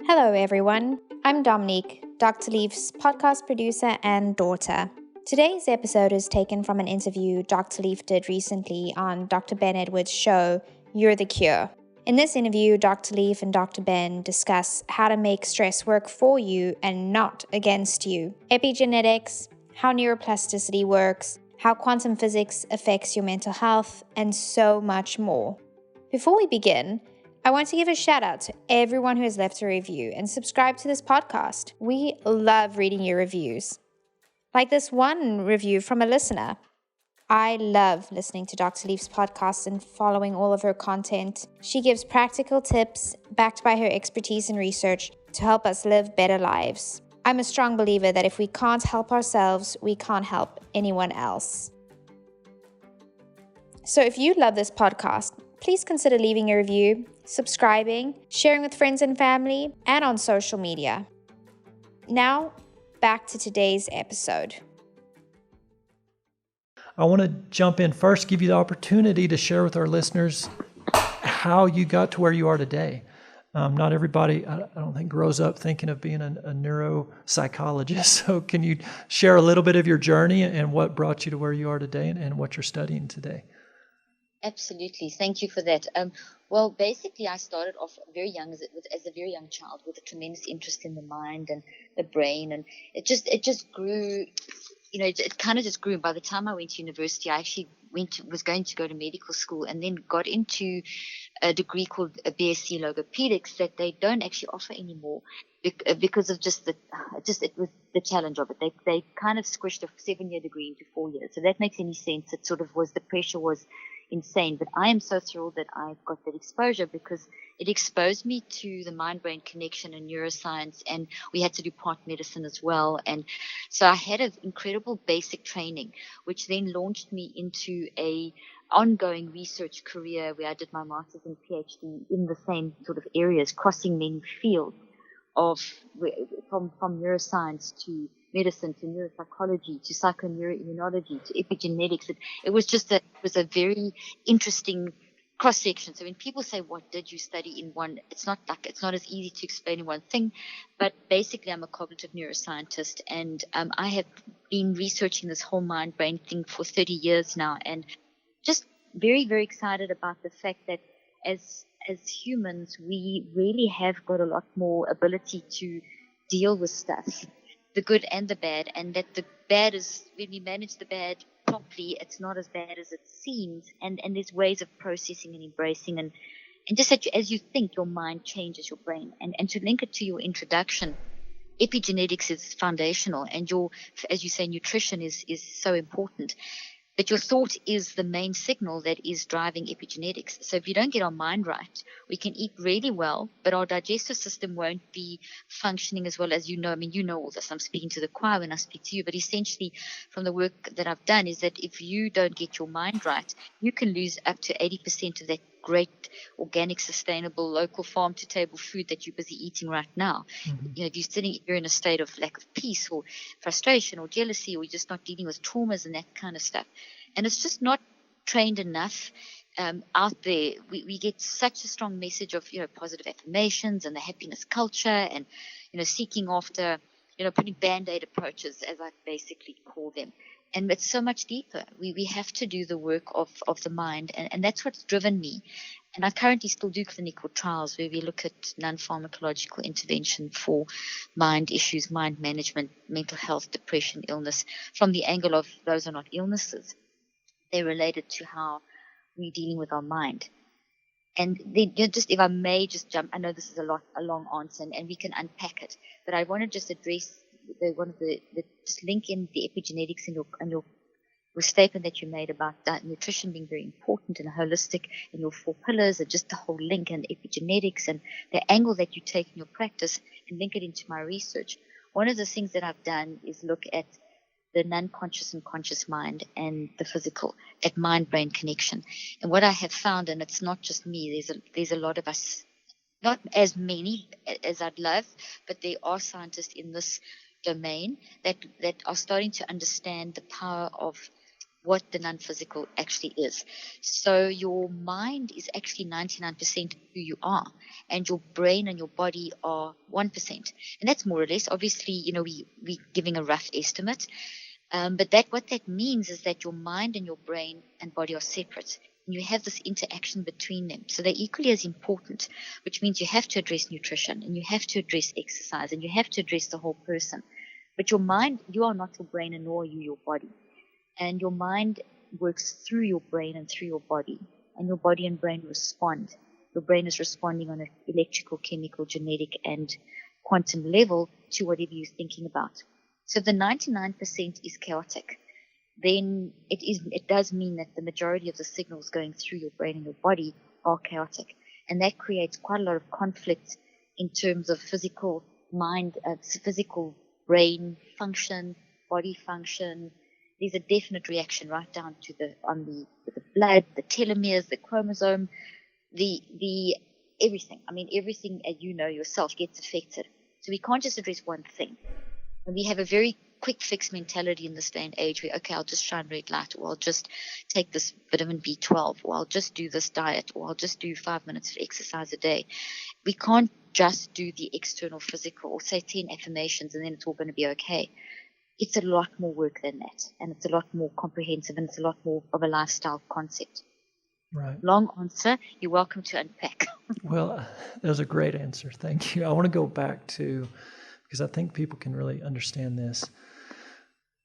Hello, everyone. I'm Dominique, Dr. Leaf's podcast producer and daughter. Today's episode is taken from an interview Dr. Leaf did recently on Dr. Ben Edwards' show, You're the Cure. In this interview, Dr. Leaf and Dr. Ben discuss how to make stress work for you and not against you, epigenetics, how neuroplasticity works, how quantum physics affects your mental health, and so much more. Before we begin, I want to give a shout out to everyone who has left a review and subscribed to this podcast. We love reading your reviews. Like this one review from a listener. I love listening to Dr. Leaf's podcast and following all of her content. She gives practical tips backed by her expertise and research to help us live better lives. I'm a strong believer that if we can't help ourselves, we can't help anyone else. So if you love this podcast, please consider leaving a review, subscribing, sharing with friends and family, and on social media. Now, back to today's episode. I want to jump in first, give you the opportunity to share with our listeners how you got to where you are today. Not everybody, I don't think, grows up thinking of being a neuropsychologist. So can you share a little bit of your journey and what brought you to where you are today and what you're studying today? Absolutely. Thank you for that. Well, basically, I started off very young as a very young child with a tremendous interest in the mind and the brain, and it just grew. You know, it kind of just grew. By the time I went to university, I actually was going to go to medical school, and then got into a degree called a BSc logopedics that they don't actually offer anymore because of it was the challenge of it. They kind of squished a 7-year degree into 4 years. So that makes any sense. It sort of was, the pressure was insane. But I am so thrilled that I've got that exposure because it exposed me to the mind-brain connection and neuroscience, and we had to do part medicine as well. And so I had an incredible basic training, which then launched me into a ongoing research career where I did my master's and PhD in the same sort of areas, crossing many fields from neuroscience to medicine to neuropsychology to psychoneuroimmunology to epigenetics. It was a very interesting cross section. So when people say, what did you study in one, it's not as easy to explain in one thing, but basically I'm a cognitive neuroscientist, and I have been researching this whole mind brain thing for 30 years now, and just very, very excited about the fact that as humans, we really have got a lot more ability to deal with stuff, the good and the bad, and that the bad is, when we manage the bad properly, it's not as bad as it seems, and there's ways of processing and embracing, and just that as you think, your mind changes your brain. And to link it to your introduction, epigenetics is foundational, and as you say, nutrition is so important. But your thought is the main signal that is driving epigenetics. So if you don't get our mind right, we can eat really well, but our digestive system won't be functioning as well as you know. I mean, you know all this. I'm speaking to the choir when I speak to you. But essentially, from the work that I've done, is that if you don't get your mind right, you can lose up to 80% of that great organic, sustainable, local farm-to-table food that you're busy eating right now. Mm-hmm. You know, if you're in a state of lack of peace or frustration or jealousy, or you're just not dealing with traumas and that kind of stuff. And it's just not trained enough out there. We get such a strong message of, positive affirmations and the happiness culture and, seeking after, putting Band-Aid approaches, as I basically call them. And it's so much deeper. We have to do the work of the mind, and that's what's driven me. And I currently still do clinical trials where we look at non-pharmacological intervention for mind issues, mind management, mental health, depression, illness, from the angle of those are not illnesses. They're related to how we're dealing with our mind. And then if I may just jump, I know this is a long answer, and we can unpack it, but I want to just address just link in the epigenetics in your statement that you made about that nutrition being very important and holistic, and your 4 pillars, and just the whole link and epigenetics and the angle that you take in your practice, and link it into my research. One of the things that I've done is look at the non-conscious and conscious mind and the physical, at mind-brain connection. And what I have found, and it's not just me, there's a lot of us, not as many as I'd love, but there are scientists in this domain that are starting to understand the power of what the non-physical actually is. So your mind is actually 99% who you are, and your brain and your body are 1%. And that's more or less, obviously, we're giving a rough estimate. But what that means is that your mind and your brain and body are separate. And you have this interaction between them. So they're equally as important, which means you have to address nutrition, and you have to address exercise, and you have to address the whole person. But your mind, you are not your brain, and nor are you your body. And your mind works through your brain and through your body. And your body and brain respond. Your brain is responding on an electrical, chemical, genetic, and quantum level to whatever you're thinking about. So if the 99% is chaotic, then it does mean that the majority of the signals going through your brain and your body are chaotic. And that creates quite a lot of conflict in terms of physical mind, physical brain function, body function. There's a definite reaction right down to the blood, the telomeres, the chromosome, the everything. I mean, everything, as you know yourself, gets affected. So we can't just address one thing. And we have a very quick fix mentality in this day and age where, okay, I'll just shine red light, or I'll just take this vitamin B12, or I'll just do this diet, or I'll just do 5 minutes of exercise a day. We can't just do the external physical or say 10 affirmations and then it's all going to be okay. It's a lot more work than that, and it's a lot more comprehensive, and it's a lot more of a lifestyle concept. Right. Long answer. You're welcome to unpack. Well, that was a great answer. Thank you. I want to go back to, because I think people can really understand this.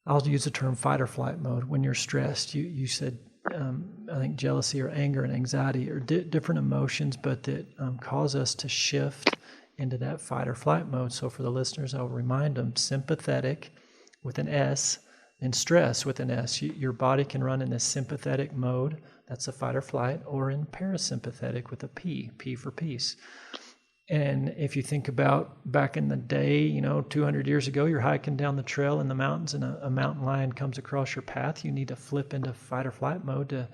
I'll use the term fight or flight mode. When you're stressed, you said, I think jealousy or anger and anxiety are different emotions, but that cause us to shift into that fight or flight mode. So for the listeners, I'll remind them, sympathetic with an S and stress with an S. Your body can run in this sympathetic mode, that's a fight or flight, or in parasympathetic with a P for peace. And if you think about back in the day, 200 years ago, you're hiking down the trail in the mountains and a mountain lion comes across your path, you need to flip into fight or flight mode to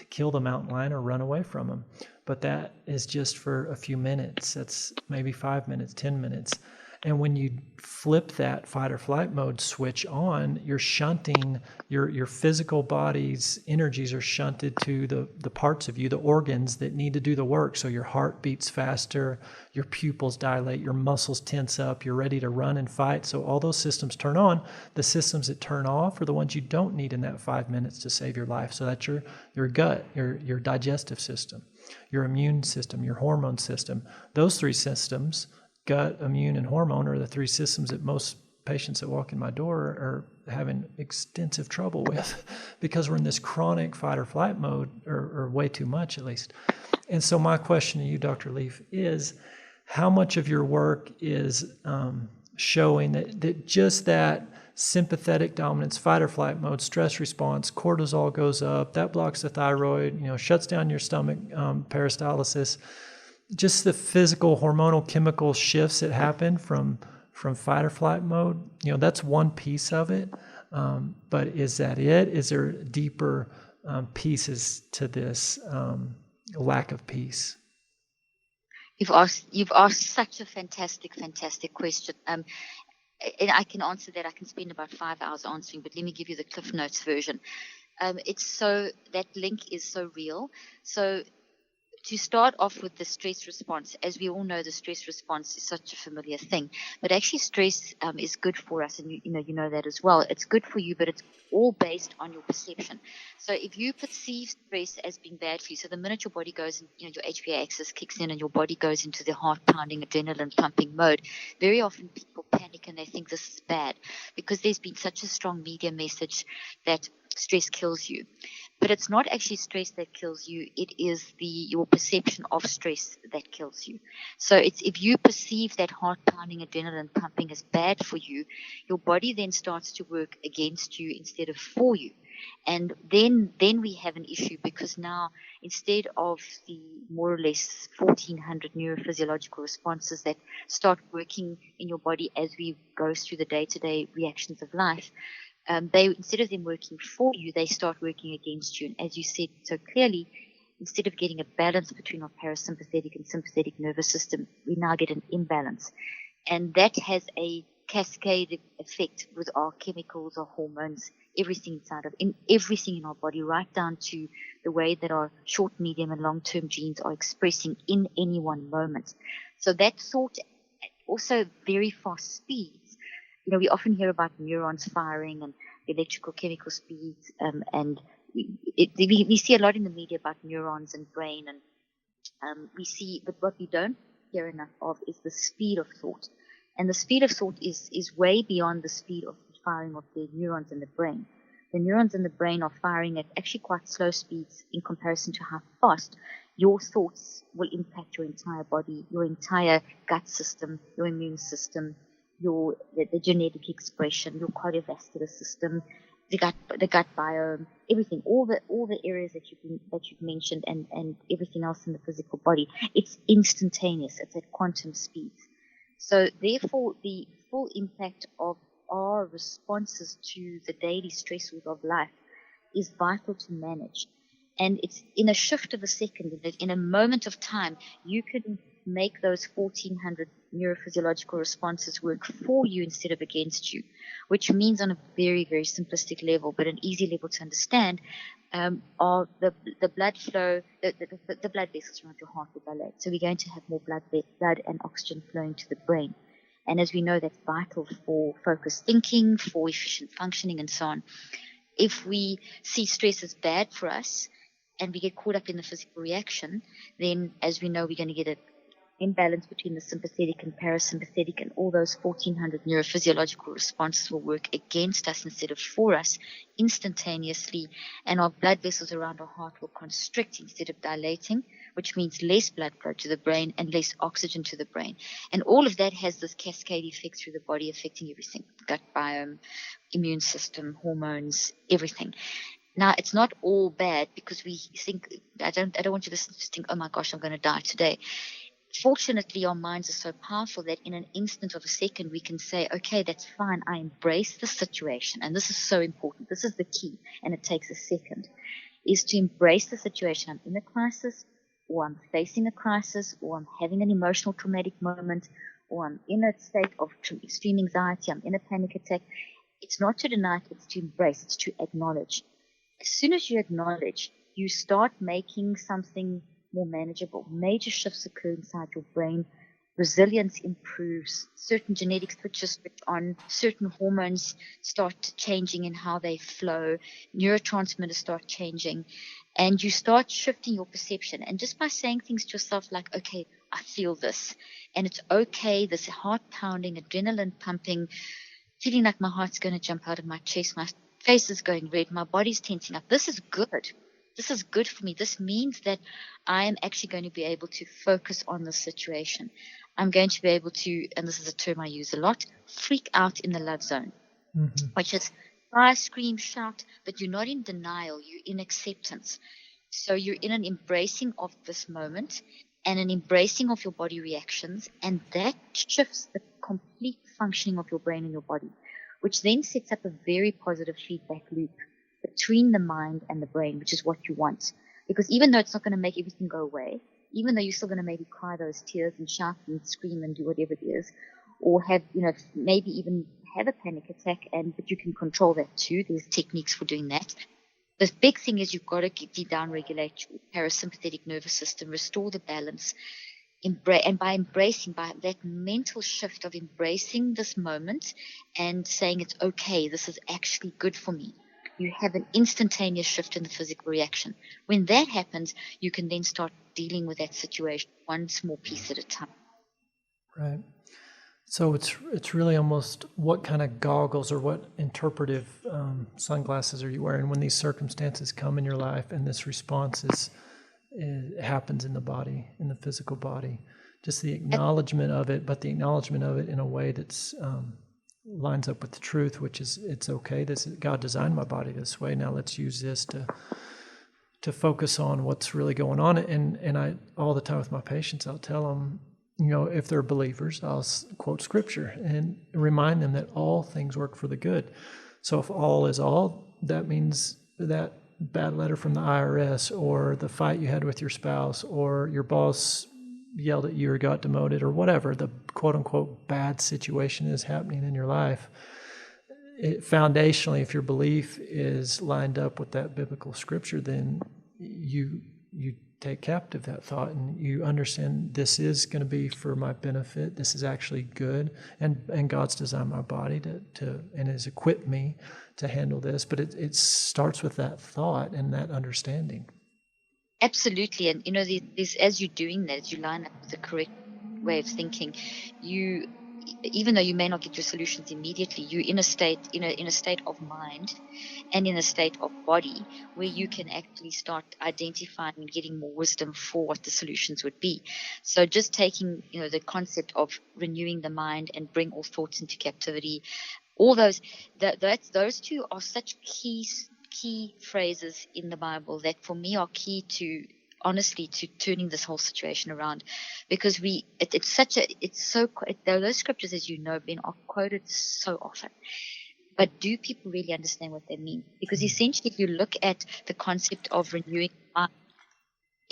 kill the mountain lion or run away from him. But that is just for a few minutes. That's maybe 5 minutes, 10 minutes. And when you flip that fight or flight mode switch on, you're shunting your physical body's energies are shunted to the parts of you, the organs that need to do the work. So your heart beats faster, your pupils dilate, your muscles tense up, you're ready to run and fight. So all those systems turn on. The systems that turn off are the ones you don't need in that 5 minutes to save your life. So that's your gut, your digestive system, your immune system, your hormone system. Those three systems, gut, immune, and hormone, are the three systems that most patients that walk in my door are having extensive trouble with because we're in this chronic fight or flight mode, or way too much at least. And so my question to you, Dr. Leaf, is how much of your work is showing that just that sympathetic dominance, fight or flight mode, stress response, cortisol goes up, that blocks the thyroid, shuts down your stomach, peristalsis, just the physical hormonal chemical shifts that happen from fight or flight mode, that's one piece of it. But is that it? Is there deeper pieces to this lack of peace? You've asked such a fantastic question. And I can answer that. I can spend about 5 hours answering, but let me give you the Cliff Notes version. That link is so real. So to start off with the stress response, as we all know, the stress response is such a familiar thing. But actually, stress is good for us, and you know that as well. It's good for you, but it's all based on your perception. So if you perceive stress as being bad for you, so the minute your body goes, your HPA axis kicks in, and your body goes into the heart pounding, adrenaline pumping mode, very often people panic and they think this is bad because there's been such a strong media message that stress kills you. But it's not actually stress that kills you. It is your perception of stress that kills you. So if you perceive that heart pounding, adrenaline pumping as bad for you, your body then starts to work against you instead of for you. And then we have an issue, because now instead of the more or less 1,400 neurophysiological responses that start working in your body as we go through the day-to-day reactions of life, instead of them working for you, they start working against you. And as you said so clearly, instead of getting a balance between our parasympathetic and sympathetic nervous system, we now get an imbalance. And that has a cascade effect with our chemicals, our hormones, everything everything in our body, right down to the way that our short, medium, and long-term genes are expressing in any one moment. So that thought, also very fast speeds. We often hear about neurons firing and electrical chemical speeds, and we see a lot in the media about neurons and brain, and but what we don't hear enough of is the speed of thought. And the speed of thought is way beyond the speed of the firing of the neurons in the brain. The neurons in the brain are firing at actually quite slow speeds in comparison to how fast your thoughts will impact your entire body, your entire gut system, your immune system, the genetic expression, your cardiovascular system, the gut biome, everything, all the areas that you've mentioned, and everything else in the physical body. It's instantaneous. It's at quantum speeds. So therefore, the full impact of our responses to the daily stressors of life is vital to manage. And it's in a shift of a second, in a moment of time, you can make those 1,400 neurophysiological responses work for you instead of against you, which means on a very, very simplistic level, but an easy level to understand, are the blood flow, the blood vessels around your heart will dilate. So we're going to have more blood and oxygen flowing to the brain. And as we know, that's vital for focused thinking, for efficient functioning, and so on. If we see stress as bad for us and we get caught up in the physical reaction, then as we know, we're going to get an imbalance between the sympathetic and parasympathetic, and all those 1,400 neurophysiological responses will work against us instead of for us instantaneously, and our blood vessels around our heart will constrict instead of dilating, which means less blood flow to the brain and less oxygen to the brain. And all of that has this cascade effect through the body, affecting everything: gut biome, immune system, hormones, everything. Now, it's not all bad, because we think, I don't want you to think, oh my gosh, I'm going to die today. Fortunately, our minds are so powerful that in an instant of a second, we can say, okay, that's fine. I embrace the situation. And this is so important. This is the key. And it takes a second, is to embrace the situation. I'm in a crisis, or I'm facing a crisis, or I'm having an emotional traumatic moment, or I'm in a state of extreme anxiety. I'm in a panic attack. It's not to deny it. It's to embrace. It's to acknowledge. As soon as you acknowledge, you start making something more manageable. Major shifts occur inside your brain. Resilience improves. Certain genetic switches switch on. Certain hormones start changing in how they flow. Neurotransmitters start changing. And you start shifting your perception. And just by saying things to yourself like, okay, I feel this. And it's okay, this heart pounding, adrenaline pumping, feeling like my heart's going to jump out of my chest. My face is going red. My body's tensing up. This is good. This is good for me. This means that I am actually going to be able to focus on the situation. I'm going to be able to, and this is a term I use a lot, freak out in the love zone, which is cry, scream, shout, but you're not in denial. You're in acceptance. So you're in an embracing of this moment and an embracing of your body reactions, and that shifts the complete functioning of your brain and your body, which then sets up a very positive feedback loop between the mind and the brain, which is what you want. Because even though it's not going to make everything go away, even though you're still going to maybe cry those tears and shout and scream and do whatever it is, or have, maybe even have a panic attack, but you can control that too. There's techniques for doing that. The big thing is you've got to down-regulate your parasympathetic nervous system, restore the balance, and by that mental shift of embracing this moment and saying it's okay, this is actually good for me, you have an instantaneous shift in the physical reaction. When that happens, you can then start dealing with that situation one small piece at a time. Right. So it's really almost what kind of goggles or what interpretive sunglasses are you wearing when these circumstances come in your life and this response it happens in the body, in the physical body. Just the acknowledgement of it, but the acknowledgement of it in a way that's lines up with the truth, which is it's okay. God designed my body this way. Now let's use this to focus on what's really going on. And I, all the time with my patients, I'll tell them, if they're believers, I'll quote scripture and remind them that all things work for the good. So if all is all, that means that bad letter from the IRS, or the fight you had with your spouse, or your boss yelled at you or got demoted or whatever the quote unquote bad situation is happening in your life, foundationally, if your belief is lined up with that biblical scripture, then you take captive that thought and you understand this is going to be for my benefit. This is actually good, and God's designed my body to and has equipped me to handle this. But it starts with that thought and that understanding. Absolutely. And this, as you're doing that, as you line up with the correct way of thinking, you, even though you may not get your solutions immediately, you're in a state of mind and in a state of body where you can actually start identifying and getting more wisdom for what the solutions would be. So just taking the concept of renewing the mind and bring all thoughts into captivity, all those two are such key phrases in the Bible that for me are key to turning this whole situation around, because those scriptures, as you know, Ben, are quoted so often. But do people really understand what they mean? Because essentially, if you look at the concept of renewing mind,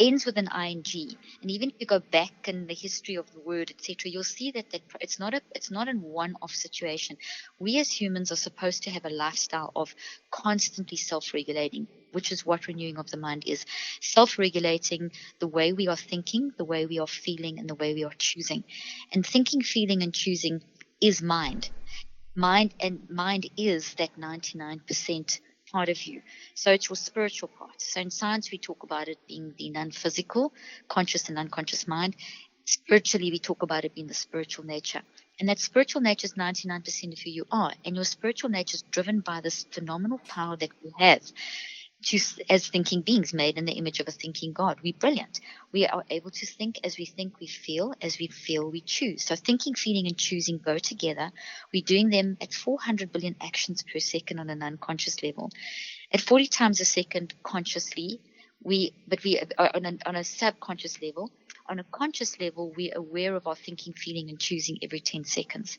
ends with an ing, and even if you go back in the history of the word, etc., you'll see that it's not a one-off situation. We as humans are supposed to have a lifestyle of constantly self-regulating, which is what renewing of the mind is. Self-regulating the way we are thinking, the way we are feeling, and the way we are choosing. And thinking, feeling, and choosing is mind. Mind is that 99% part of you. So it's your spiritual part. So in science, we talk about it being the non-physical, conscious and unconscious mind. Spiritually, we talk about it being the spiritual nature. And that spiritual nature is 99% of who you are. And your spiritual nature is driven by this phenomenal power that we have as thinking beings made in the image of a thinking God. We're brilliant. We are able to think as we think, we feel as we feel, we choose. So thinking, feeling, and choosing go together. We're doing them at 400 billion actions per second on an unconscious level. At 40 times a second consciously, we are on a subconscious level. On a conscious level, we're aware of our thinking, feeling, and choosing every 10 seconds.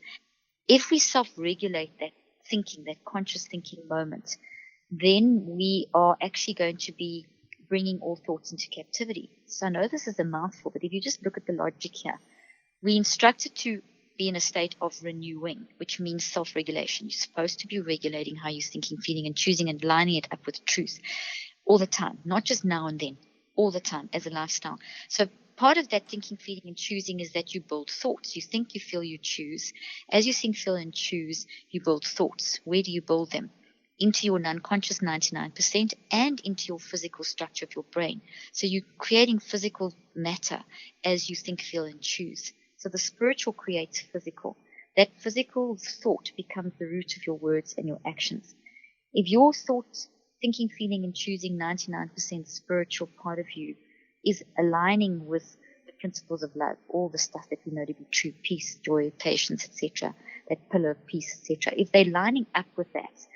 If we self-regulate that thinking, that conscious thinking moment, then we are actually going to be bringing all thoughts into captivity. So I know this is a mouthful, but if you just look at the logic here, we're instructed to be in a state of renewing, which means self-regulation. You're supposed to be regulating how you're thinking, feeling, and choosing, and lining it up with truth all the time, not just now and then, all the time as a lifestyle. So part of that thinking, feeling, and choosing is that you build thoughts. You think, you feel, you choose. As you think, feel, and choose, you build thoughts. Where do you build them? Into your unconscious 99% and into your physical structure of your brain. So you're creating physical matter as you think, feel, and choose. So the spiritual creates physical. That physical thought becomes the root of your words and your actions. If your thoughts, thinking, feeling, and choosing 99% spiritual part of you is aligning with the principles of love, all the stuff that we know to be true, peace, joy, patience, etc., that pillar of peace, etc., if they're lining up with that,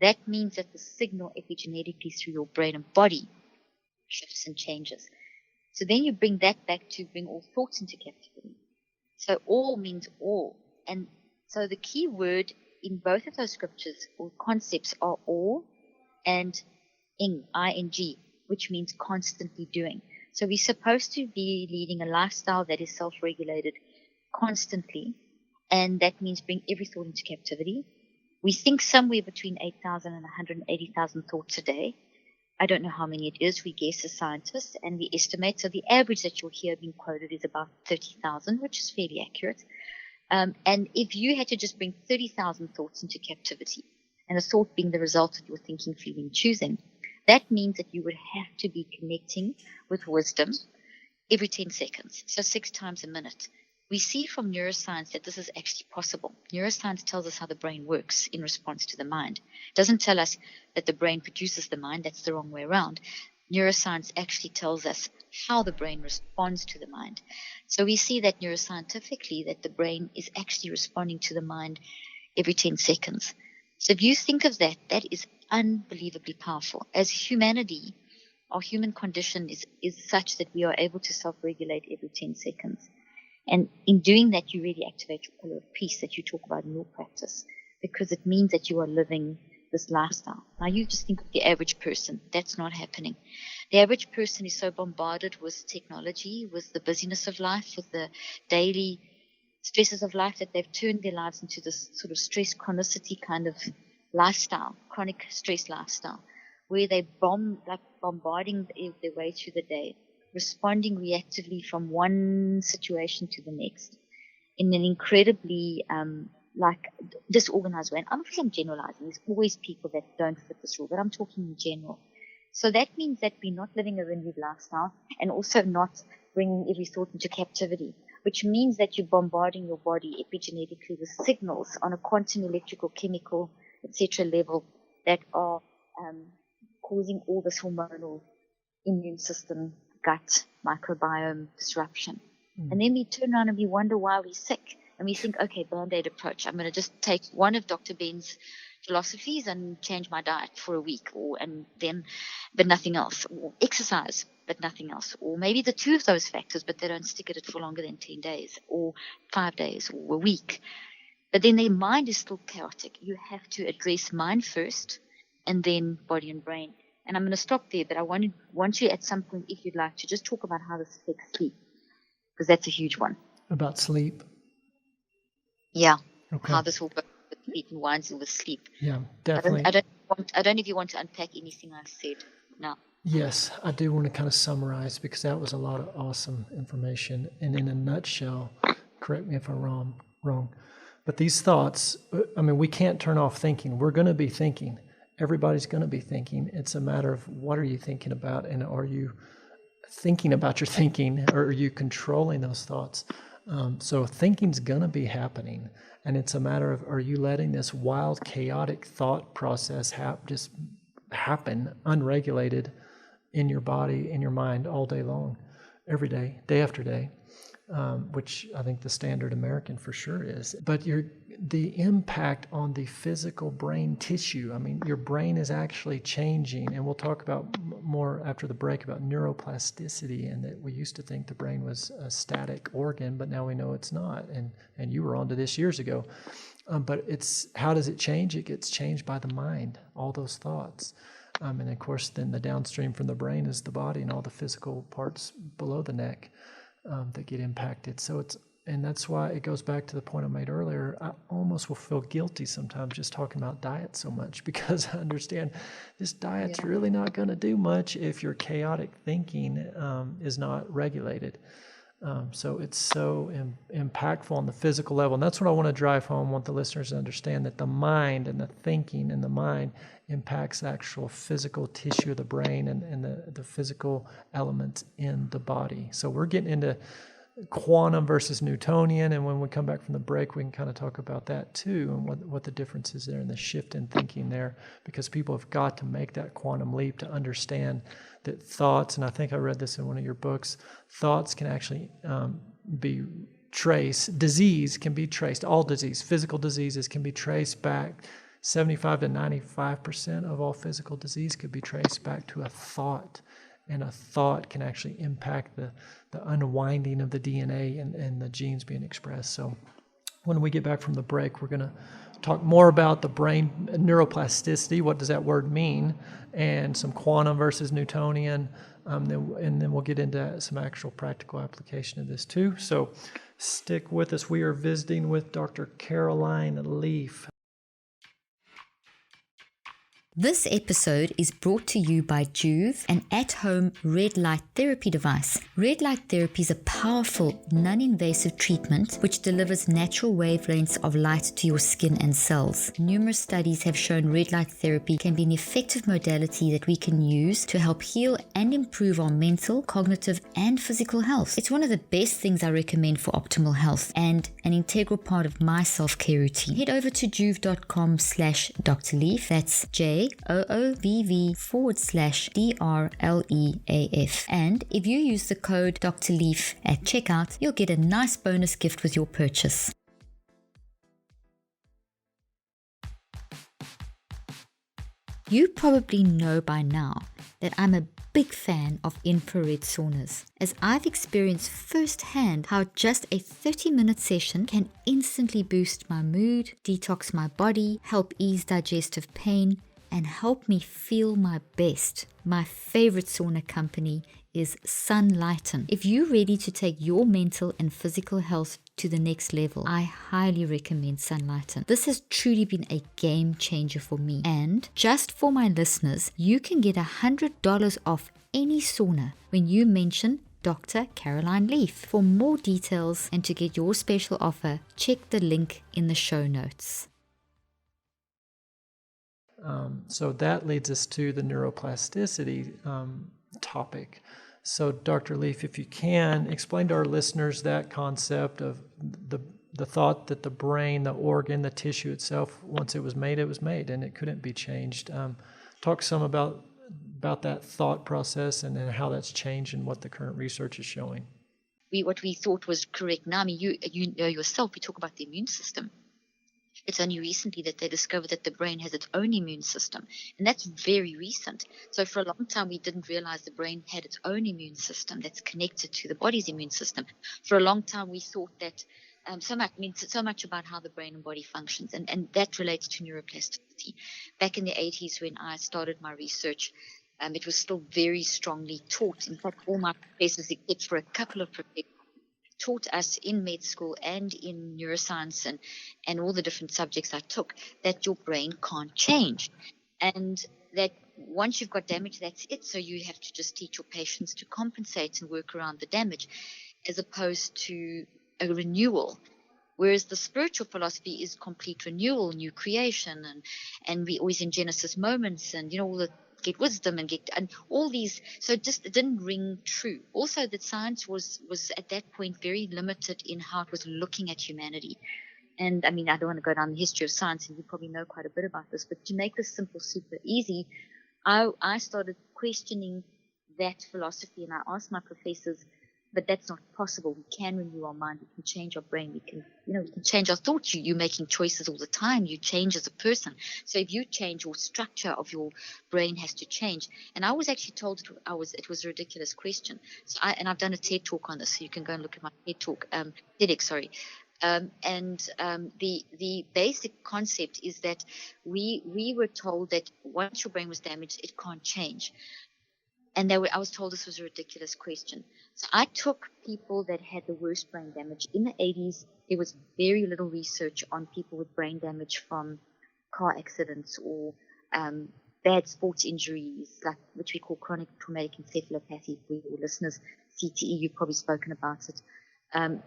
that means that the signal epigenetically through your brain and body shifts and changes. So then you bring that back to bring all thoughts into captivity. So all means all. And so the key word in both of those scriptures or concepts are all and ing, which means constantly doing. So we're supposed to be leading a lifestyle that is self-regulated constantly. And that means bring every thought into captivity. We think somewhere between 8,000 and 180,000 thoughts a day. I don't know how many it is. We guess as scientists, and we estimate. So the average that you'll hear being quoted is about 30,000, which is fairly accurate. And if you had to just bring 30,000 thoughts into captivity, and a thought being the result of your thinking, feeling, choosing, that means that you would have to be connecting with wisdom every 10 seconds, so 6 times a minute. We see from neuroscience that this is actually possible. Neuroscience tells us how the brain works in response to the mind. It doesn't tell us that the brain produces the mind. That's the wrong way around. Neuroscience actually tells us how the brain responds to the mind. So we see that neuroscientifically that the brain is actually responding to the mind every 10 seconds. So if you think of that, that is unbelievably powerful. As humanity, our human condition is such that we are able to self-regulate every 10 seconds. And in doing that, you really activate your pillar of peace that you talk about in your practice, because it means that you are living this lifestyle. Now, you just think of the average person. That's not happening. The average person is so bombarded with technology, with the busyness of life, with the daily stresses of life, that they've turned their lives into this sort of stress chronicity kind of lifestyle, chronic stress lifestyle, where they bombarding their way through the day, responding reactively from one situation to the next in an incredibly disorganized way. And obviously I'm generalizing. There's always people that don't fit this rule, but I'm talking in general. So that means that we're not living a renewed lifestyle and also not bringing every thought into captivity, which means that you're bombarding your body epigenetically with signals on a quantum, electrical, chemical, etc. level that are causing all this hormonal, immune system, gut, microbiome disruption. And then we turn around and we wonder why we're sick. And we think, okay, Band-Aid approach. I'm going to just take one of Dr. Ben's philosophies and change my diet for a week, but nothing else. Or exercise, but nothing else. Or maybe the two of those factors, but they don't stick at it for longer than 10 days or 5 days or a week. But then their mind is still chaotic. You have to address mind first and then body and brain. And I'm going to stop there, but I want you at some point, if you'd like, to just talk about how this affects sleep, because that's a huge one. About sleep? Yeah. Okay. How this will work with sleep and winds with sleep. Yeah, definitely. I don't know if you want to unpack anything I've said now. Yes, I do want to kind of summarize, because that was a lot of awesome information. And in a nutshell, correct me if I'm wrong, but these thoughts, we can't turn off thinking. We're going to be thinking. Everybody's going to be thinking. It's a matter of what are you thinking about, and are you thinking about your thinking, or are you controlling those thoughts? So thinking's going to be happening, and it's a matter of, are you letting this wild, chaotic thought process just happen unregulated in your body, in your mind, all day long, every day, day after day, which I think the standard American for sure is. But the impact on the physical brain tissue, your brain is actually changing, and we'll talk about more after the break about neuroplasticity, and that we used to think the brain was a static organ, but now we know it's not, and you were onto this years ago. But how does it change? It gets changed by the mind, all those thoughts. And of course, then the downstream from the brain is the body and all the physical parts below the neck that get impacted. And that's why it goes back to the point I made earlier. I almost will feel guilty sometimes just talking about diet so much, because I understand this diet's really not going to do much if your chaotic thinking is not regulated. So it's so impactful on the physical level. And that's what I want to drive home. I want the listeners to understand that the mind and the thinking in the mind impacts the actual physical tissue of the brain and the physical elements in the body. So we're getting into quantum versus Newtonian, and when we come back from the break, we can kind of talk about that too, and what the difference is there and the shift in thinking there, because people have got to make that quantum leap to understand that thoughts, and I think I read this in one of your books, thoughts can actually be traced, disease can be traced, all disease, physical diseases can be traced back, 75 to 95% of all physical disease could be traced back to a thought. And a thought can actually impact the unwinding of the DNA and the genes being expressed. So when we get back from the break, we're going to talk more about the brain neuroplasticity. What does that word mean? And some quantum versus Newtonian. And then we'll get into some actual practical application of this too. So stick with us. We are visiting with Dr. Caroline Leaf. This episode is brought to you by Juve, an at-home red light therapy device. Red light therapy is a powerful, non-invasive treatment which delivers natural wavelengths of light to your skin and cells. Numerous studies have shown red light therapy can be an effective modality that we can use to help heal and improve our mental, cognitive, and physical health. It's one of the best things I recommend for optimal health and an integral part of my self-care routine. Head over to juve.com/Dr. Leaf. That's JOOVV/DRLEAF. And if you use the code Dr. Leaf at checkout, you'll get a nice bonus gift with your purchase. You probably know by now that I'm a big fan of infrared saunas, as I've experienced firsthand how just a 30-minute session can instantly boost my mood, detox my body, help ease digestive pain, and help me feel my best, my favorite sauna company is Sunlighten. If you're ready to take your mental and physical health to the next level, I highly recommend Sunlighten. This has truly been a game changer for me. And just for my listeners, you can get $100 off any sauna when you mention Dr. Caroline Leaf. For more details and to get your special offer, check the link in the show notes. So that leads us to the neuroplasticity topic. So Dr. Leaf, if you can, explain to our listeners that concept of the thought that the brain, the organ, the tissue itself, once it was made, and it couldn't be changed. Talk some about that thought process and how that's changed and what the current research is showing. What we thought was correct. Now, I mean, you know yourself, we talk about the immune system. It's only recently that they discovered that the brain has its own immune system, and that's very recent. So for a long time, we didn't realize the brain had its own immune system that's connected to the body's immune system. For a long time, we thought that so much about how the brain and body functions, and that relates to neuroplasticity. Back in the 80s, when I started my research, it was still very strongly taught. In fact, all my professors, except for a couple of professors, taught us in med school and in neuroscience and all the different subjects I took that your brain can't change, and that once you've got damage, that's it. So you have to just teach your patients to compensate and work around the damage, as opposed to a renewal. Whereas the spiritual philosophy is complete renewal, new creation, and we always in Genesis moments, and all the get wisdom and all these. So it didn't ring true. Also, that science was at that point very limited in how it was looking at humanity. And I mean, I don't want to go down the history of science, and you probably know quite a bit about this, but to make this simple super easy, I started questioning that philosophy, and I asked my professors, but that's not possible. We can renew our mind. We can change our brain. We can change our thoughts. You're making choices all the time. You change as a person. So if you change, your structure of your brain has to change. And I was actually told it was a ridiculous question. So I've done a TED talk on this. So you can go and look at my TED talk, TEDx, sorry. The basic concept is that we were told that once your brain was damaged, it can't change. And I was told this was a ridiculous question. So I took people that had the worst brain damage. In the 80s, there was very little research on people with brain damage from car accidents or bad sports injuries, like which we call chronic traumatic encephalopathy. For your listeners, CTE, you've probably spoken about it.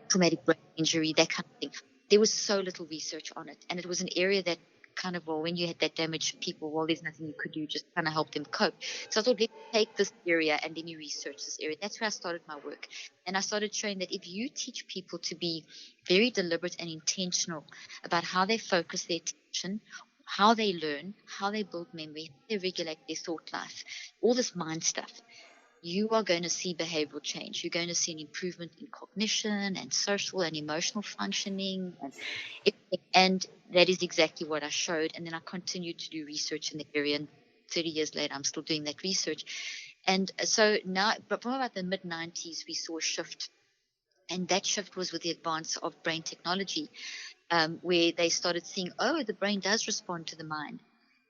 Traumatic brain injury, that kind of thing. There was so little research on it. And it was an area that kind of, when you had that damage, people, there's nothing you could do, just kind of help them cope. So I thought, let's take this area and let me research this area. That's where I started my work. And I started showing that if you teach people to be very deliberate and intentional about how they focus their attention, how they learn, how they build memory, how they regulate their thought life, all this mind stuff, you are going to see behavioral change. You're going to see an improvement in cognition and social and emotional functioning and everything. And that is exactly what I showed. And then I continued to do research in the area. And 30 years later, I'm still doing that research. And so now, but from about the mid-90s, we saw a shift. And that shift was with the advance of brain technology, where they started seeing, the brain does respond to the mind.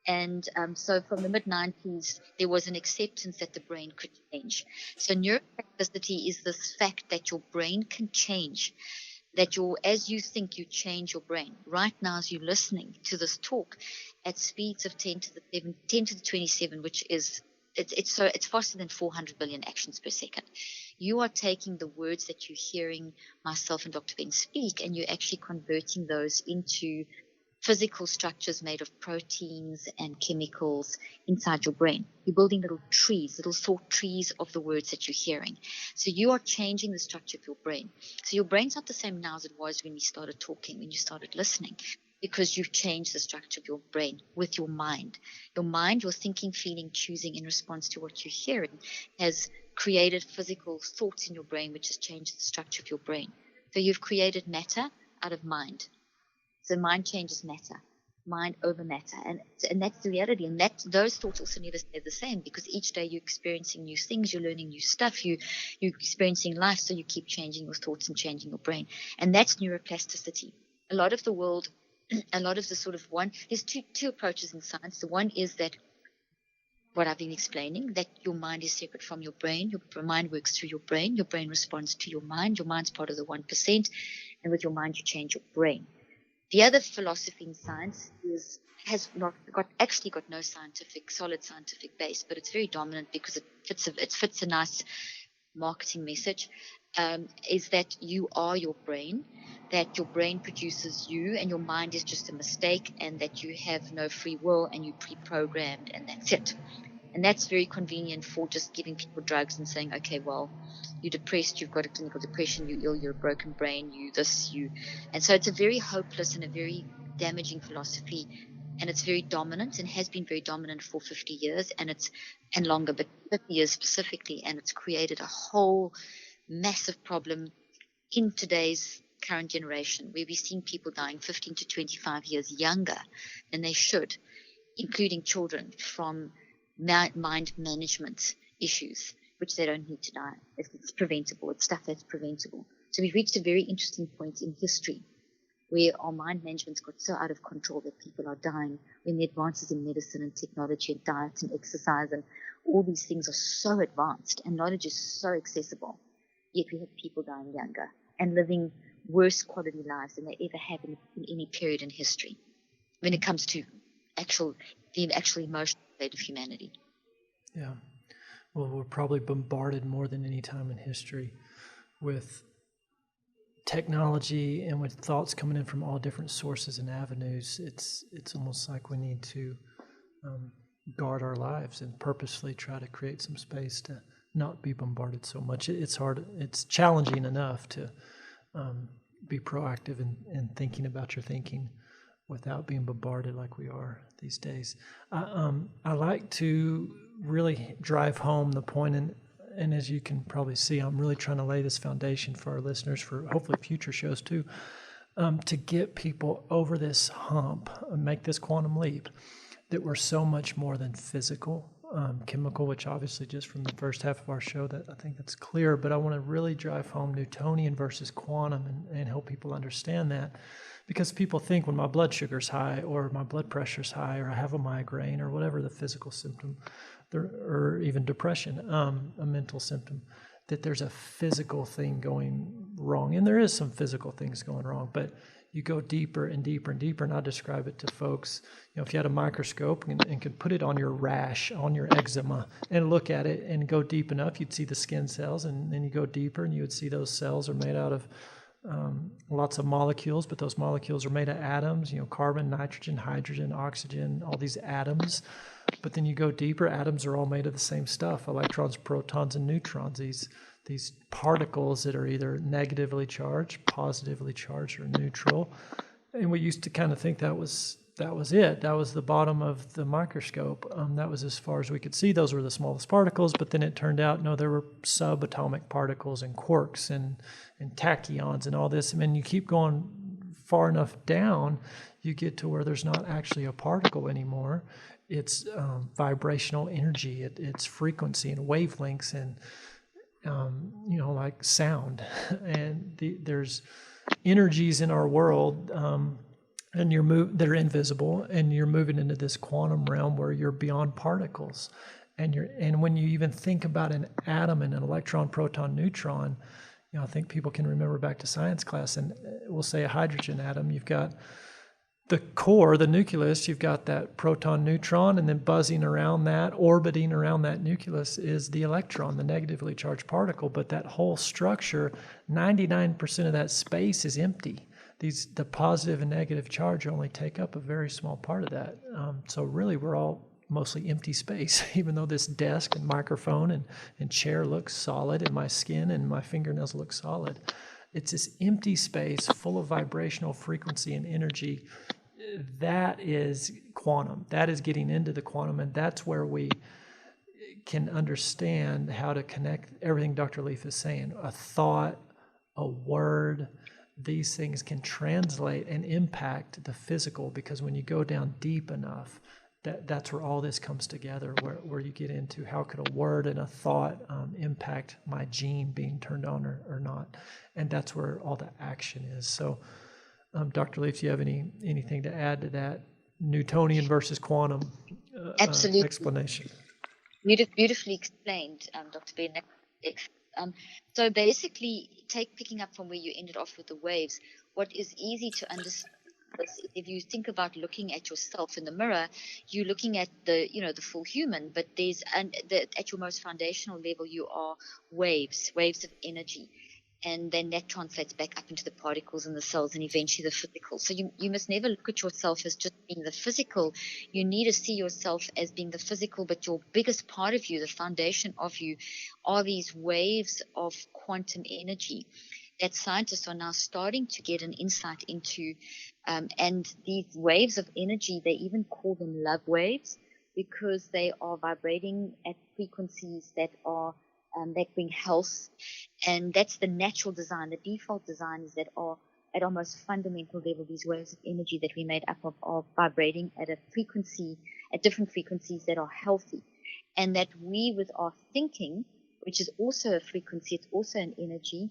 And so from the mid-90s, there was an acceptance that the brain could change. So neuroplasticity is this fact that your brain can change, that as you think, you change your brain. Right now, as you're listening to this talk at speeds of 10 to the 27, which is, it's faster than 400 billion actions per second. You are taking the words that you're hearing myself and Dr. Ben speak, and you're actually converting those into physical structures made of proteins and chemicals inside your brain. You're building little trees, little thought trees of the words that you're hearing. So you are changing the structure of your brain. So your brain's not the same now as it was when we started talking, when you started listening, because you've changed the structure of your brain with your mind. Your mind, your thinking, feeling, choosing in response to what you're hearing has created physical thoughts in your brain, which has changed the structure of your brain. So you've created matter out of mind. So mind changes matter, mind over matter, and that's the reality. And those thoughts also never stay the same, because each day you're experiencing new things, you're learning new stuff, you're experiencing life, so you keep changing your thoughts and changing your brain. And that's neuroplasticity. A lot of the world a lot of the sort of there's two approaches in science. The one is that what I've been explaining, that your mind is separate from your brain. Your mind works through your brain responds to your mind's part of the 1%, and with your mind you change your brain. The other philosophy in science has got no solid scientific base, but it's very dominant because it fits a nice marketing message, is that you are your brain, that your brain produces you and your mind is just a mistake, and that you have no free will and you're pre-programmed and that's it. And that's very convenient for just giving people drugs and saying, okay, well, you're depressed, you've got a clinical depression, you're ill, you're a broken brain, and so it's a very hopeless and a very damaging philosophy, and it's very dominant and has been very dominant for 50 years and longer, but 50 years specifically, and it's created a whole massive problem in today's current generation, where we're seeing people dying 15 to 25 years younger than they should, including children, from mind management issues, which they don't need to die. It's preventable. It's stuff that's preventable. So we've reached a very interesting point in history where our mind management's got so out of control that people are dying, when the advances in medicine and technology and diet and exercise and all these things are so advanced and knowledge is so accessible, yet we have people dying younger and living worse quality lives than they ever have in any period in history when it comes to the actual emotional state of humanity. Yeah. Well, we're probably bombarded more than any time in history with technology and with thoughts coming in from all different sources and avenues. It's almost like we need to guard our lives and purposefully try to create some space to not be bombarded so much. It's hard. It's challenging enough to be proactive in thinking about your thinking without being bombarded like we are these days. I like to really drive home the point, and as you can probably see, I'm really trying to lay this foundation for our listeners, for hopefully future shows too, to get people over this hump and make this quantum leap, that we're so much more than physical, chemical, which obviously just from the first half of our show, that I think that's clear, but I want to really drive home Newtonian versus quantum and help people understand that. Because people think when my blood sugar's high or my blood pressure's high or I have a migraine or whatever the physical symptom, or even depression, a mental symptom, that there's a physical thing going wrong. And there is some physical things going wrong, but you go deeper and deeper and deeper. And I describe it to folks, if you had a microscope and could put it on your rash, on your eczema, and look at it and go deep enough, you'd see the skin cells, and then you go deeper and you would see those cells are made out of lots of molecules, but those molecules are made of atoms, carbon, nitrogen, hydrogen, oxygen, all these atoms. But then you go deeper, atoms are all made of the same stuff, electrons, protons, and neutrons, these particles that are either negatively charged, positively charged, or neutral. And we used to kind of think that was it. That was the bottom of the microscope. That was as far as we could see. Those were the smallest particles, but then it turned out, no, there were subatomic particles and quarks and tachyons and all this. I mean, you keep going far enough down, you get to where there's not actually a particle anymore. It's vibrational energy, it's frequency and wavelengths and, like sound. And there's energies in our world and that are invisible, and you're moving into this quantum realm where you're beyond particles. And when you even think about an atom and an electron, proton, neutron, I think people can remember back to science class, and we'll say a hydrogen atom, you've got the core, the nucleus, you've got that proton, neutron, and then buzzing around that, orbiting around that nucleus is the electron, the negatively charged particle. But that whole structure, 99% of that space is empty. The positive and negative charge only take up a very small part of that. So really, we're all mostly empty space, even though this desk and microphone and chair looks solid, and my skin and my fingernails look solid. It's this empty space full of vibrational frequency and energy. That is quantum. That is getting into the quantum, and that's where we can understand how to connect everything Dr. Leaf is saying. A thought, a word, these things can translate and impact the physical, because when you go down deep enough, that's where all this comes together, where you get into how could a word and a thought impact my gene being turned on or not. And that's where all the action is. So Dr. Leaf, do you have anything to add to that Newtonian versus quantum Absolutely. explanation? Beautifully explained, Dr. Bennett. So basically, picking up from where you ended off with the waves, what is easy to understand is if you think about looking at yourself in the mirror, you're looking at the full human, but at your most foundational level, you are waves of energy. And then that translates back up into the particles and the cells and eventually the physical. So you must never look at yourself as just being the physical. You need to see yourself as being the physical, but your biggest part of you, the foundation of you, are these waves of quantum energy that scientists are now starting to get an insight into. And these waves of energy, they even call them love waves because they are vibrating at frequencies that bring health. And that's the natural design. The default design is that at our most fundamental level, these waves of energy that we made up of are vibrating at different frequencies that are healthy. And that we, with our thinking, which is also a frequency, it's also an energy,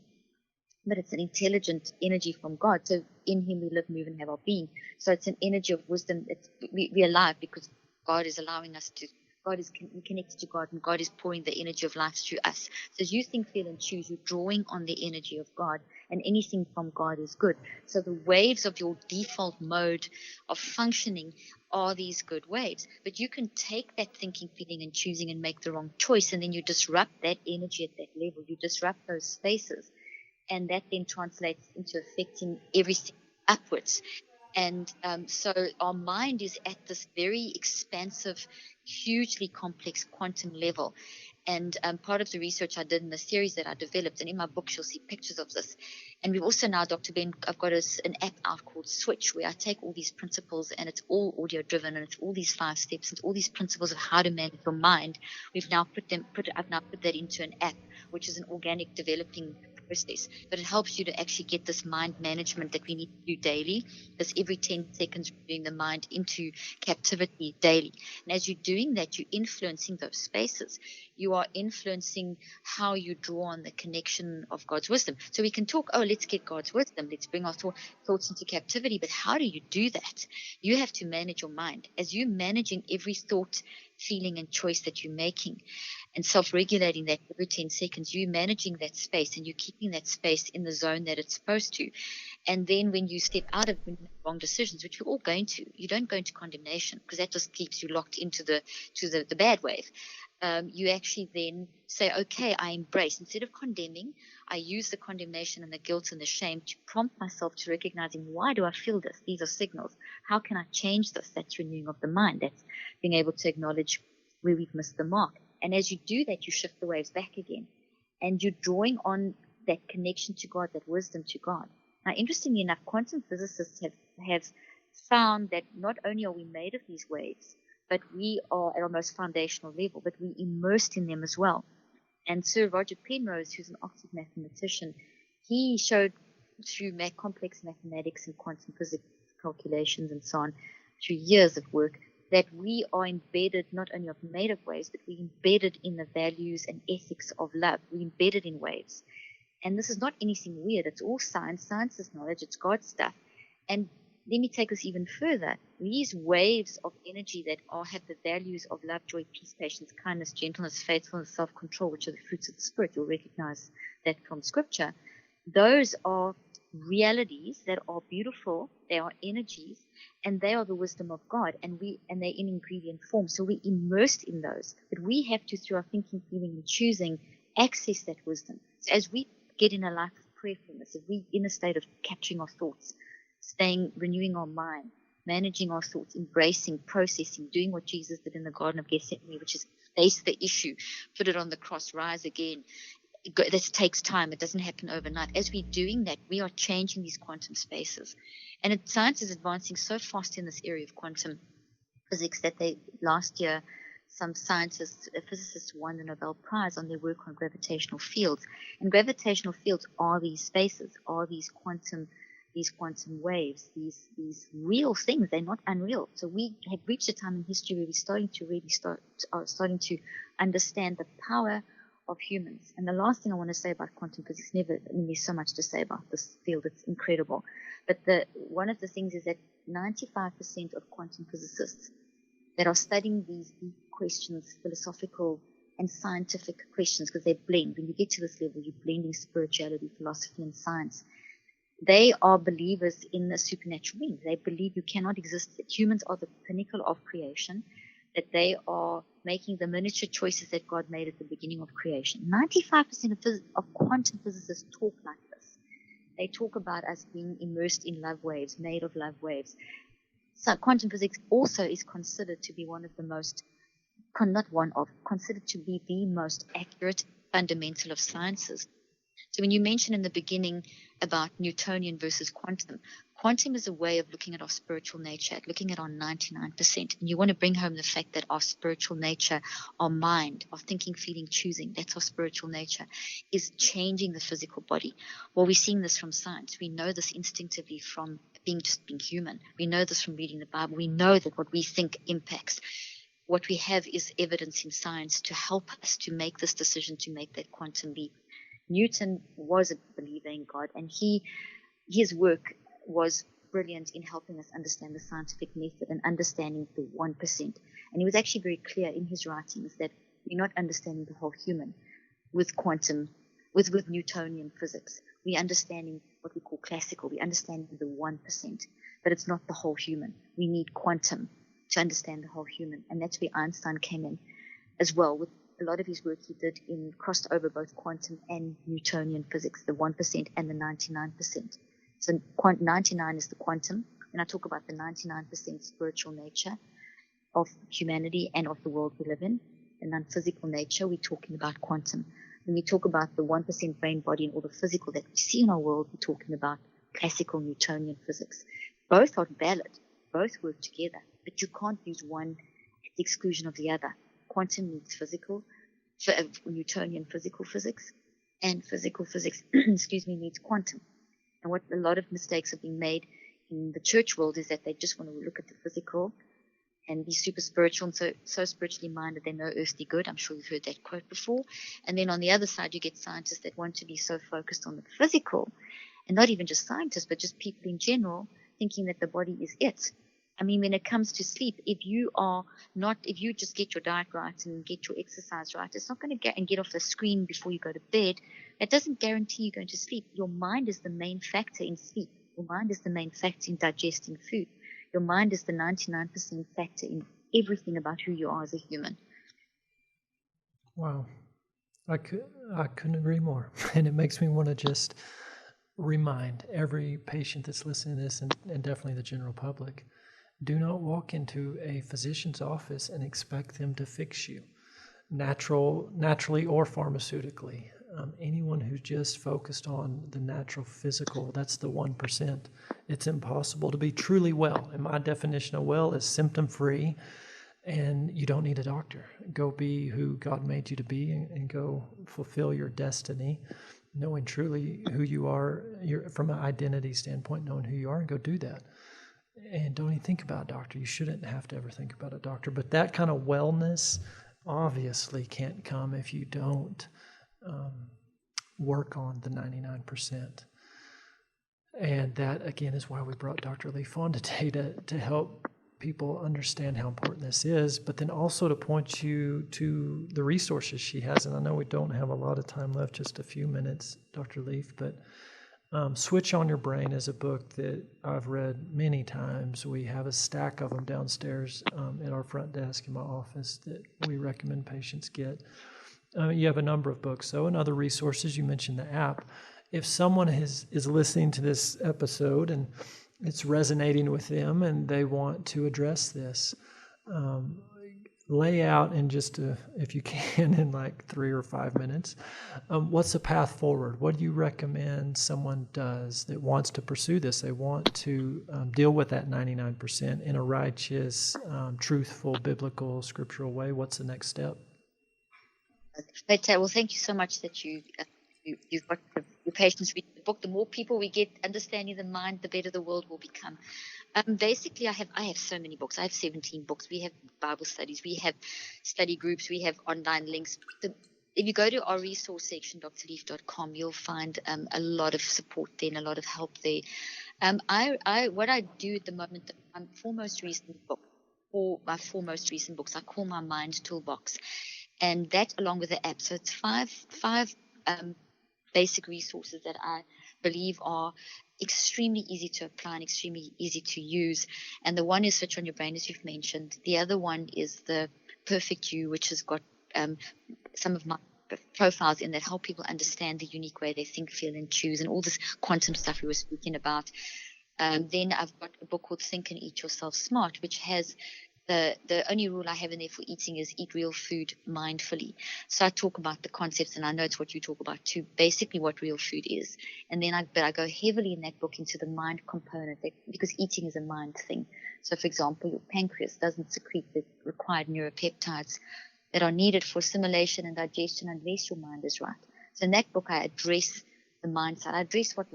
but it's an intelligent energy from God. So in Him we live, move, and have our being. So it's an energy of wisdom. We're alive because God is allowing us to. We're connected to God, and God is pouring the energy of life through us. So as you think, feel, and choose, you're drawing on the energy of God, and anything from God is good. So the waves of your default mode of functioning are these good waves. But you can take that thinking, feeling, and choosing and make the wrong choice, and then you disrupt that energy at that level. You disrupt those spaces, and that then translates into affecting everything upwards. And so our mind is at this very expansive, hugely complex quantum level. And part of the research I did in the series that I developed, and in my book you'll see pictures of this. And we've also now, Dr. Ben, I've got an app out called Switch, where I take all these principles, and it's all audio driven, and it's all these 5 steps, and all these principles of how to manage your mind. I've now put that into an app, which is an organic developing process, but it helps you to actually get this mind management that we need to do daily. This every 10 seconds, bring the mind into captivity daily. And as you're doing that, you're influencing those spaces. You are influencing how you draw on the connection of God's wisdom. So we can talk, let's get God's wisdom. Let's bring our thoughts into captivity. But how do you do that? You have to manage your mind. As you're managing every thought, feeling, and choice that you're making, and self-regulating that every 10 seconds, you're managing that space, and you're keeping that space in the zone that it's supposed to. And then when you step out of wrong decisions, which we're all going to, you don't go into condemnation, because that just keeps you locked into the bad wave. You actually then say, okay, I embrace. Instead of condemning, I use the condemnation and the guilt and the shame to prompt myself to recognizing, why do I feel this? These are signals. How can I change this? That's renewing of the mind. That's being able to acknowledge where we've missed the mark. And as you do that, you shift the waves back again. And you're drawing on that connection to God, that wisdom to God. Now, interestingly enough, quantum physicists have found that not only are we made of these waves, but we are at our most foundational level, but we immersed in them as well. And Sir Roger Penrose, who's an Oxford mathematician, he showed through complex mathematics and quantum physics calculations and so on, through years of work, that we are embedded, not only of made of waves, but we're embedded in the values and ethics of love. We're embedded in waves. And this is not anything weird. It's all science. Science is knowledge. It's God's stuff. And let me take this even further. These waves of energy that have the values of love, joy, peace, patience, kindness, gentleness, faithfulness, self-control, which are the fruits of the Spirit. You'll recognize that from Scripture. Those are realities that are beautiful. They are energies, and they are the wisdom of God, and they're in ingredient form. So we're immersed in those, but we have to, through our thinking, feeling, and choosing, access that wisdom. So as we get in a life of prayerfulness, if we're in a state of capturing our thoughts, renewing our mind, managing our thoughts, embracing, processing, doing what Jesus did in the Garden of Gethsemane, which is face the issue, put it on the cross, rise again. This takes time. It doesn't happen overnight. As we're doing that, we are changing these quantum spaces. And science is advancing so fast in this area of quantum physics that last year, some scientists, physicists won the Nobel Prize on their work on gravitational fields. And gravitational fields are these spaces, are these quantum waves, these real things. They're not unreal. So we have reached a time in history where we're starting to understand the power of humans. And the last thing I want to say about quantum physics, there's so much to say about this field, it's incredible. But one of the things is that 95% of quantum physicists that are studying these deep questions, philosophical and scientific questions, because they blend. When you get to this level, you're blending spirituality, philosophy, and science. They are believers in the supernatural being. They believe you cannot exist, that humans are the pinnacle of creation, that they are making the miniature choices that God made at the beginning of creation. 95% of quantum physicists talk like this. They talk about us being immersed in love waves, made of love waves. So quantum physics also is considered to be considered to be the most accurate fundamental of sciences. So when you mentioned in the beginning about Newtonian versus quantum, quantum is a way of looking at our spiritual nature, looking at our 99%. And you want to bring home the fact that our spiritual nature, our mind, our thinking, feeling, choosing, that's our spiritual nature, is changing the physical body. Well, we're seeing this from science. We know this instinctively from being human. We know this from reading the Bible. We know that what we think impacts. What we have is evidence in science to help us to make this decision, to make that quantum leap. Newton was a believer in God, and his work was brilliant in helping us understand the scientific method and understanding the 1%. And he was actually very clear in his writings that we're not understanding the whole human with quantum, with Newtonian physics. We're understanding what we call classical. We're understanding the 1%, but it's not the whole human. We need quantum to understand the whole human. And that's where Einstein came in as well. With a lot of his work he did crossed over both quantum and Newtonian physics, the 1% and the 99%. So 99 is the quantum, and I talk about the 99% spiritual nature of humanity and of the world we live in. The non-physical nature, we're talking about quantum. When we talk about the 1% brain, body, and all the physical that we see in our world, we're talking about classical Newtonian physics. Both are valid. Both work together, but you can't use one at the exclusion of the other. Quantum needs Newtonian physical physics, and physical physics, needs quantum. And what a lot of mistakes are being made in the church world is that they just want to look at the physical and be super spiritual and so spiritually minded they know earthly good. I'm sure you've heard that quote before. And then on the other side, you get scientists that want to be so focused on the physical, and not even just scientists, but just people in general, thinking that the body is it. I mean, when it comes to sleep, if you just get your diet right and get your exercise right, it's not going to get off the screen before you go to bed. That doesn't guarantee you're going to sleep. Your mind is the main factor in sleep. Your mind is the main factor in digesting food. Your mind is the 99% factor in everything about who you are as a human. Wow. I couldn't agree more. And it makes me want to just remind every patient that's listening to this, and definitely the general public, do not walk into a physician's office and expect them to fix you, naturally or pharmaceutically. Anyone who's just focused on the natural physical, that's the 1%. It's impossible to be truly well. And my definition of well is symptom-free, and you don't need a doctor. Go be who God made you to be and go fulfill your destiny, knowing truly who you are, from an identity standpoint, knowing who you are, and go do that. And don't even think about a doctor. You shouldn't have to ever think about a doctor. But that kind of wellness obviously can't come if you don't work on the 99%. And that, again, is why we brought Dr. Leaf on today, to help people understand how important this is, but then also to point you to the resources she has. And I know we don't have a lot of time left, just a few minutes, Dr. Leaf, but Switch on Your Brain is a book that I've read many times. We have a stack of them downstairs at our front desk in my office that we recommend patients get. You have a number of books, so, and other resources. You mentioned the app. If someone is listening to this episode and it's resonating with them and they want to address this, lay out in just, if you can, in like 3 or 5 minutes, what's the path forward? What do you recommend someone does that wants to pursue this? They want to deal with that 99% in a righteous, truthful, biblical, scriptural way. What's the next step? Well, thank you so much that you've got your patients read the book. The more people we get understanding the mind, the better the world will become. Basically, I have so many books. I have 17 books. We have Bible studies. We have study groups. We have online links. if you go to our resource section, drleaf.com, you'll find a lot of support there and a lot of help there. What I do at the moment, my four most recent books, I call my Mind Toolbox, and that along with the app. So it's five basic resources that I believe are extremely easy to apply and extremely easy to use. And the one is Switch on Your Brain, as you've mentioned. The other one is the Perfect You, which has got some of my profiles in that help people understand the unique way they think, feel, and choose, and all this quantum stuff we were speaking about. Then I've got a book called Think and Eat Yourself Smart, which has the only rule I have in there for eating is eat real food mindfully. So I talk about the concepts, and I know it's what you talk about too, basically what real food is. And then I go heavily in that book into the mind component, because eating is a mind thing. So, for example, your pancreas doesn't secrete the required neuropeptides that are needed for assimilation and digestion unless your mind is right. So in that book, I address the mind side. I address what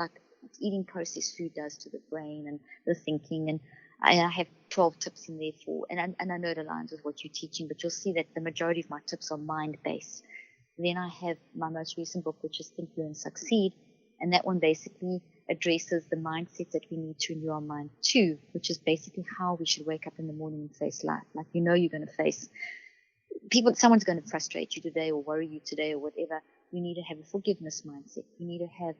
eating processed food does to the brain and the thinking, and I have 12 tips in there and I know it aligns with what you're teaching, but you'll see that the majority of my tips are mind-based. Then I have my most recent book, which is Think, Learn, Succeed, and that one basically addresses the mindsets that we need to renew our mind to, which is basically how we should wake up in the morning and face life. Like, you're going to face someone's going to frustrate you today or worry you today or whatever. You need to have a forgiveness mindset. You need to have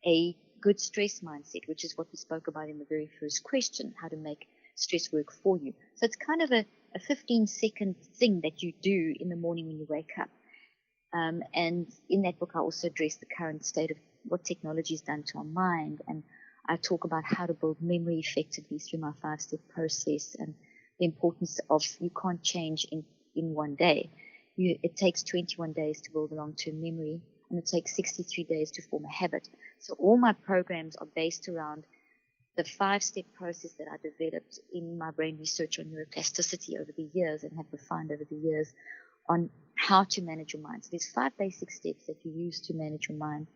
a good stress mindset, which is what we spoke about in the very first question, how to make stress work for you. So it's kind of a 15-second thing that you do in the morning when you wake up. And in that book, I also address the current state of what technology has done to our mind. And I talk about how to build memory effectively through my 5-step process, and the importance of you can't change in one day. It takes 21 days to build a long-term memory, and it takes 63 days to form a habit. So all my programs are based around the 5-step process that I developed in my brain research on neuroplasticity over the years and have refined over the years on how to manage your mind. So there's 5 basic steps that you use to manage your mind,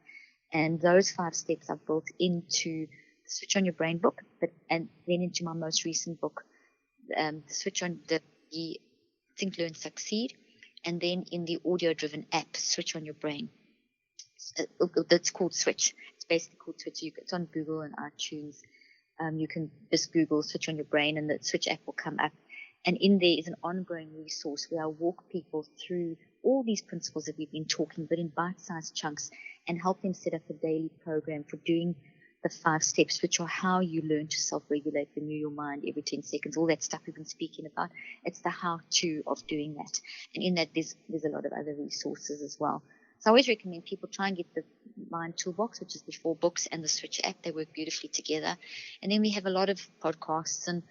and those 5 steps are built into the Switch on Your Brain book, and then into my most recent book, Switch on the Think, Learn, Succeed, and then in the audio-driven app, Switch on Your Brain. That's called Switch. It's basically called Switch. It's on Google and iTunes. You can just Google Switch on Your Brain, and the Switch app will come up. And in there is an ongoing resource where I walk people through all these principles that we've been talking, but in bite-sized chunks, and help them set up a daily program for doing the 5 steps, which are how you learn to self-regulate, renew your mind every 10 seconds, all that stuff we've been speaking about. It's the how-to of doing that. And in that, there's a lot of other resources as well. So I always recommend people try and get the Mind Toolbox, which is the 4 books, and the Switch app. They work beautifully together. And then we have a lot of podcasts and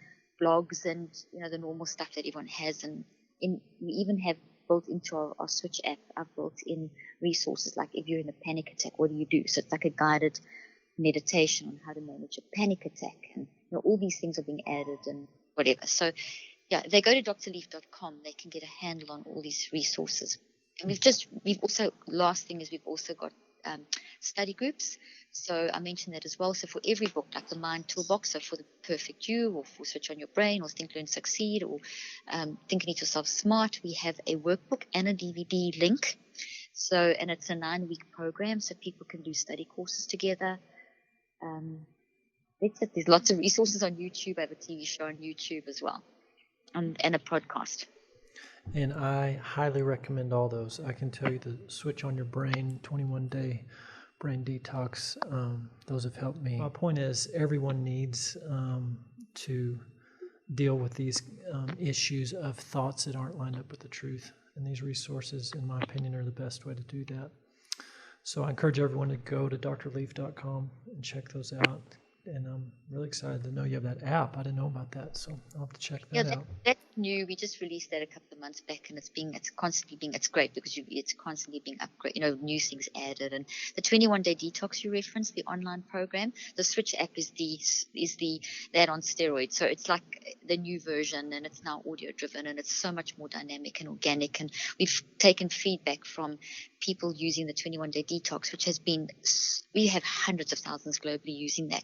blogs and, the normal stuff that everyone has. And we even have built into our Switch app, I've built in resources like if you're in a panic attack, what do you do? So it's like a guided meditation on how to manage a panic attack, and all these things are being added and whatever. So yeah, if they go to drleaf.com, they can get a handle on all these resources. And we've also got study groups. So I mentioned that as well. So for every book, like the Mind Toolbox, so for the Perfect You, or for Switch on Your Brain, or Think, Learn, Succeed, or Think and Eat Yourself Smart, we have a workbook and a DVD link. So, and it's a 9-week program, so people can do study courses together. That's it. There's lots of resources on YouTube. I have a TV show on YouTube as well, and a podcast. And I highly recommend all those. I can tell you the Switch on Your Brain, 21-day brain detox, those have helped me. My point is everyone needs to deal with these issues of thoughts that aren't lined up with the truth. And these resources, in my opinion, are the best way to do that. So I encourage everyone to go to drleaf.com and check those out. And I'm really excited to know you have that app. I didn't know about that, so I'll have to check that out. That's new. We just released that a couple of months back, and it's great because it's constantly being upgraded. New things added. And the 21-day detox you referenced, the online program, the Switch app is that on steroids. So it's like the new version, and it's now audio driven, and it's so much more dynamic and organic. And we've taken feedback from people using the 21-day detox, which has been, we have hundreds of thousands globally using that.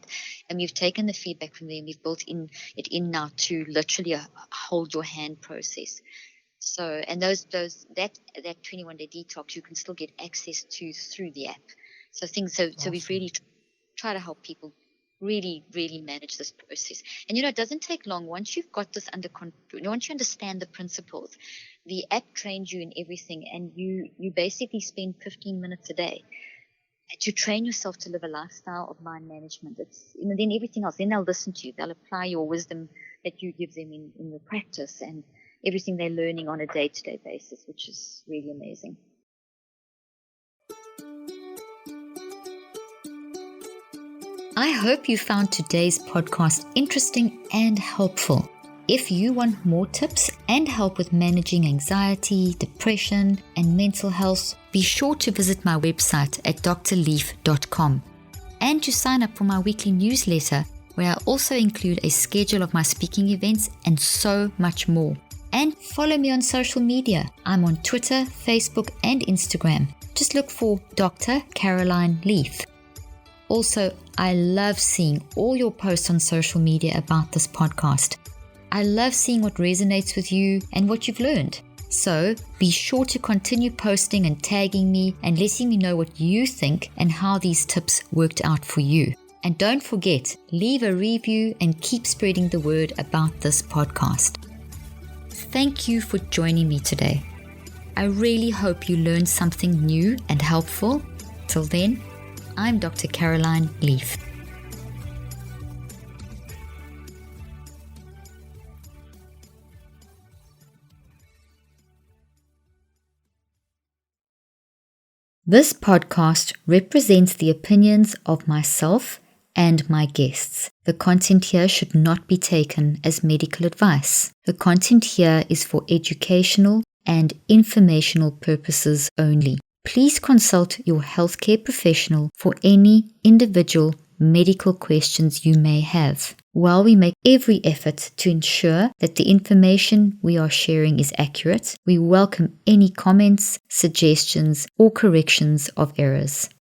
And we've taken the feedback from there, and we've built it in now to literally a hold your hand process. So, and that 21-day detox you can still get access to through the app. So we've really try to help people really, really manage this process. And it doesn't take long. Once you've got this under control, once you understand the principles, the app trains you in everything, and you basically spend 15 minutes a day to train yourself to live a lifestyle of mind management. It's then everything else. Then they'll listen to you. They'll apply your wisdom that you give them in your practice and everything they're learning on a day-to-day basis, which is really amazing. I hope you found today's podcast interesting and helpful. If you want more tips and help with managing anxiety, depression, and mental health, be sure to visit my website at drleaf.com and to sign up for my weekly newsletter, where I also include a schedule of my speaking events and so much more. And follow me on social media. I'm on Twitter, Facebook, and Instagram. Just look for Dr. Caroline Leaf. Also, I love seeing all your posts on social media about this podcast. I love seeing what resonates with you and what you've learned. So be sure to continue posting and tagging me and letting me know what you think and how these tips worked out for you. And don't forget, leave a review and keep spreading the word about this podcast. Thank you for joining me today. I really hope you learned something new and helpful. Till then, I'm Dr. Caroline Leaf. This podcast represents the opinions of myself and my guests. The content here should not be taken as medical advice. The content here is for educational and informational purposes only. Please consult your healthcare professional for any individual medical questions you may have. While we make every effort to ensure that the information we are sharing is accurate, we welcome any comments, suggestions, or corrections of errors.